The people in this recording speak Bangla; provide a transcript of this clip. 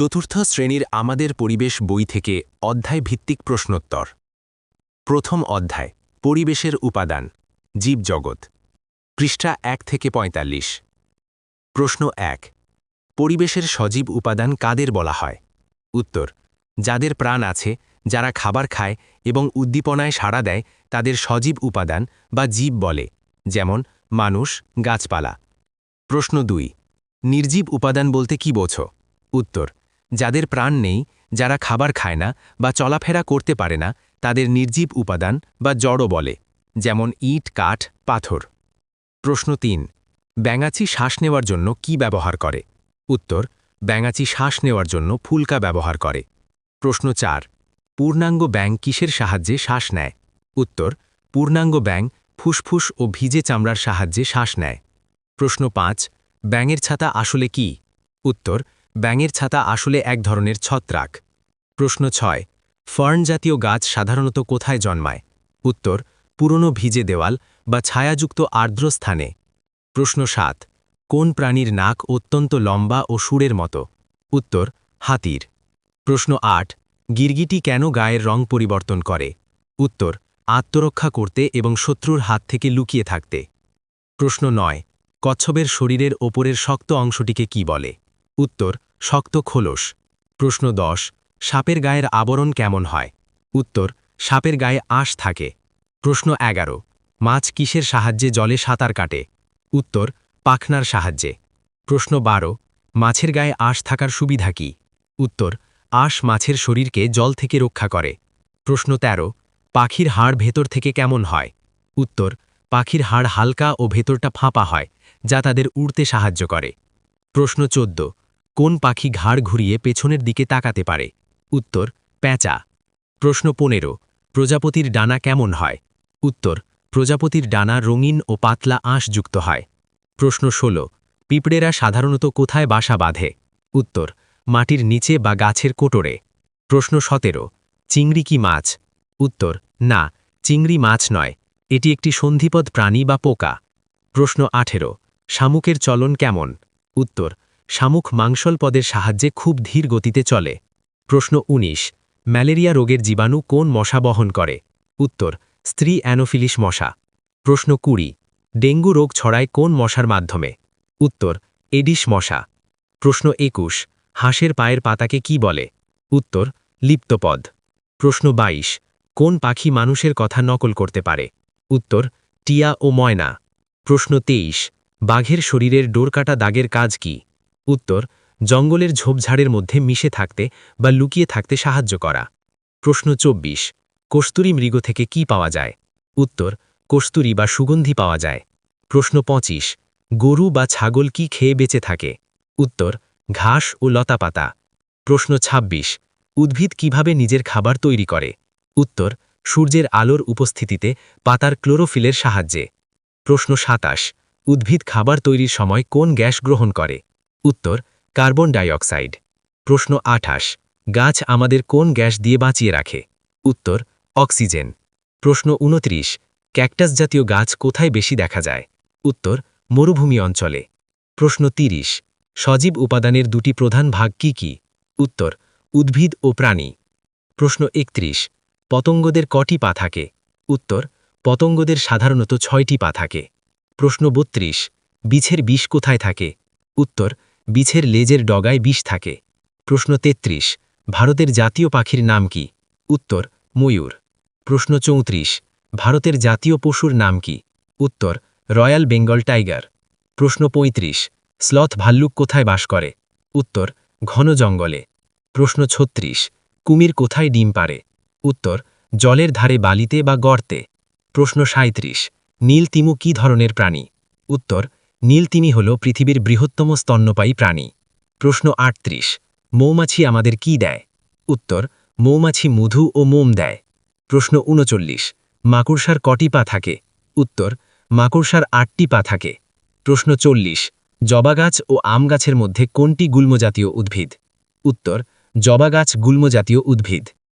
চতুর্থ শ্রেণীর আমাদের পরিবেশ বই থেকে অধ্যায় ভিত্তিক প্রশ্নোত্তর। প্রথম অধ্যায় পরিবেশের উপাদান জীবজগৎ, পৃষ্ঠা 1 থেকে 45। প্রশ্ন 1। পরিবেশের সজীব উপাদান কাদের বলা হয়? উত্তর: যাদের প্রাণ আছে, যারা খাবার খায় এবং উদ্দীপনায় সাড়া দেয় তাদের সজীব উপাদান বা জীব বলে, যেমন মানুষ, গাছপালা। প্রশ্ন 2। নির্জীব উপাদান বলতে কী বোঝো? উত্তর: যাদের প্রাণ নেই, যারা খাবার খায় না বা চলাফেরা করতে পারে না তাদের নির্জীব উপাদান বা জড় বলে, যেমন ইট, কাঠ, পাথর। প্রশ্ন 3। ব্যাঙাচি শ্বাস নেওয়ার জন্য কি ব্যবহার করে? উত্তর: ব্যাঙাচি শ্বাস নেওয়ার জন্য ফুলকা ব্যবহার করে। প্রশ্ন 4। পূর্ণাঙ্গ ব্যাঙ কিসের সাহায্যে শ্বাস নেয়? উত্তর: পূর্ণাঙ্গ ব্যাঙ ফুসফুস ও ভিজে চামড়ার সাহায্যে শ্বাস নেয়। প্রশ্ন 5। ব্যাঙের ছাতা আসলে কি? উত্তর: ব্যাঙের ছাতা আসলে এক ধরনের ছত্রাক। প্রশ্ন 6। ফার্ন জাতীয় গাছ সাধারণত কোথায় জন্মায়? উত্তর: পুরনো ভিজে দেওয়াল বা ছায়াযুক্ত আর্দ্র স্থানে। প্রশ্ন 7। কোন প্রাণীর নাক অত্যন্ত লম্বা ও সুরের মতো? উত্তর: হাতির। প্রশ্ন 8। গিরগিটি কেন গায়ের রং পরিবর্তন করে? উত্তর: আত্মরক্ষা করতে এবং শত্রুর হাত থেকে লুকিয়ে থাকতে। প্রশ্ন 9। কচ্ছপের শরীরের ওপরের শক্ত অংশটিকে কি বলে? উত্তর: শক্ত খোলস। প্রশ্ন 10। সাপের গায়ের আবরণ কেমন হয়? উত্তর: সাপের গায়ে আঁশ থাকে। প্রশ্ন 11। মাছ কিসের সাহায্যে জলে সাঁতার কাটে? উত্তর: পাখনার সাহায্যে। প্রশ্ন 12। মাছের গায়ে আঁশ থাকার সুবিধা কি? উত্তর: আঁশ মাছের শরীরকে জল থেকে রক্ষা করে। প্রশ্ন 13। পাখির হাড় ভেতর থেকে কেমন হয়? উত্তর: পাখির হাড় হালকা ও ভেতরটা ফাঁপা হয়, যা তাদের উড়তে সাহায্য করে। প্রশ্ন 14। কোন পাখি ঘাড় ঘুরিয়ে পেছনের দিকে তাকাতে পারে? উত্তর: পেঁচা। প্রশ্ন 15। প্রজাপতির ডানা কেমন হয়? উত্তর: প্রজাপতির ডানা রঙিন ও পাতলা আঁশযুক্ত হয়। প্রশ্ন 16। পিঁপড়েরা সাধারণত কোথায় বাসা বাঁধে? উত্তর: মাটির নিচে বা গাছের কোটরে। প্রশ্ন 17। চিংড়ি কি মাছ? উত্তর: না, চিংড়ি মাছ নয়, এটি একটি সন্ধিপদ প্রাণী বা পোকা। প্রশ্ন 18। শামুকের চলন কেমন? উত্তর: শামুক মাংসলপদের সাহায্যে খুব ধীর গতিতে চলে। প্রশ্ন 19। ম্যালেরিয়া রোগের জীবাণু কোন মশা বহন করে? উত্তর: স্ত্রী অ্যানোফিলিস মশা। প্রশ্ন 20। ডেঙ্গু রোগ ছড়ায় কোন মশার মাধ্যমে? উত্তর: এডিস মশা। প্রশ্ন 21। হাঁসের পায়ের পাতাকে কি বলে? উত্তর: লিপ্তপদ। প্রশ্ন 22। কোন পাখি মানুষের কথা নকল করতে পারে? উত্তর: টিয়া ও ময়না। প্রশ্ন 23। বাঘের শরীরের ডোরকাটা দাগের কাজ কি? উত্তর: জঙ্গলের ঝোপঝাড়ের মধ্যে মিশে থাকতে বা লুকিয়ে থাকতে সাহায্য করা। প্রশ্ন 24। কস্তুরী মৃগ থেকে কি পাওয়া যায়? উত্তর: কস্তুরী বা সুগন্ধি পাওয়া যায়। প্রশ্ন 25। গরু বা ছাগল কি খেয়ে বেঁচে থাকে? উত্তর: ঘাস ও লতাপাতা। প্রশ্ন 26। উদ্ভিদ কিভাবে নিজের খাবার তৈরি করে? উত্তর: সূর্যের আলোর উপস্থিতিতে পাতার ক্লোরোফিলের সাহায্যে। প্রশ্ন 27। উদ্ভিদ খাবার তৈরির সময় কোন গ্যাস গ্রহণ করে? উত্তর: কার্বন ডাই অক্সাইড। প্রশ্ন 28। গাছ আমাদের কোন গ্যাস দিয়ে বাঁচিয়ে রাখে? উত্তর: অক্সিজেন। প্রশ্ন 29। ক্যাকটাস জাতীয় গাছ কোথায় বেশি দেখা যায়? উত্তর: মরুভূমি অঞ্চলে। প্রশ্ন 30। সজীব উপাদানের দুটি প্রধান ভাগ কি কি? উত্তর: উদ্ভিদ ও প্রাণী। প্রশ্ন 31। পতঙ্গদের কটি পা থাকে? উত্তর: পতঙ্গদের সাধারণত 6টি পা থাকে। প্রশ্ন 32। বিছের বিষ কোথায় থাকে? উত্তর: বিছের লেজের ডগায় বিষ থাকে। প্রশ্ন 33। ভারতের জাতীয় পাখির নাম কি? উত্তর: ময়ূর। প্রশ্ন 34। ভারতের জাতীয় পশুর নাম কি? উত্তর: রয়্যাল বেঙ্গল টাইগার। প্রশ্ন 35। স্লথ ভাল্লুক কোথায় বাস করে? উত্তর: ঘন জঙ্গলে। প্রশ্ন 36। কুমির কোথায় ডিম পাড়ে? উত্তর: জলের ধারে বালিতে বা গর্তে। প্রশ্ন 37। নীল তিমি কি ধরনের প্রাণী? উত্তর: নীল তিমি হল পৃথিবীর বৃহত্তম স্তন্যপায়ী প্রাণী। প্রশ্ন 38। মৌমাছি আমাদের কি দেয়? উত্তর: মৌমাছি মধু ও মোম দেয়। প্রশ্ন 39। মাকড়সার কটি পা থাকে? উত্তর: মাকড়সার 8টি পা থাকে। প্রশ্ন 40। জবা গাছ ও আম গাছের মধ্যে কোনটি গুল্মজাতীয় উদ্ভিদ? উত্তর: জবা গাছ গুল্মজাতীয় উদ্ভিদ।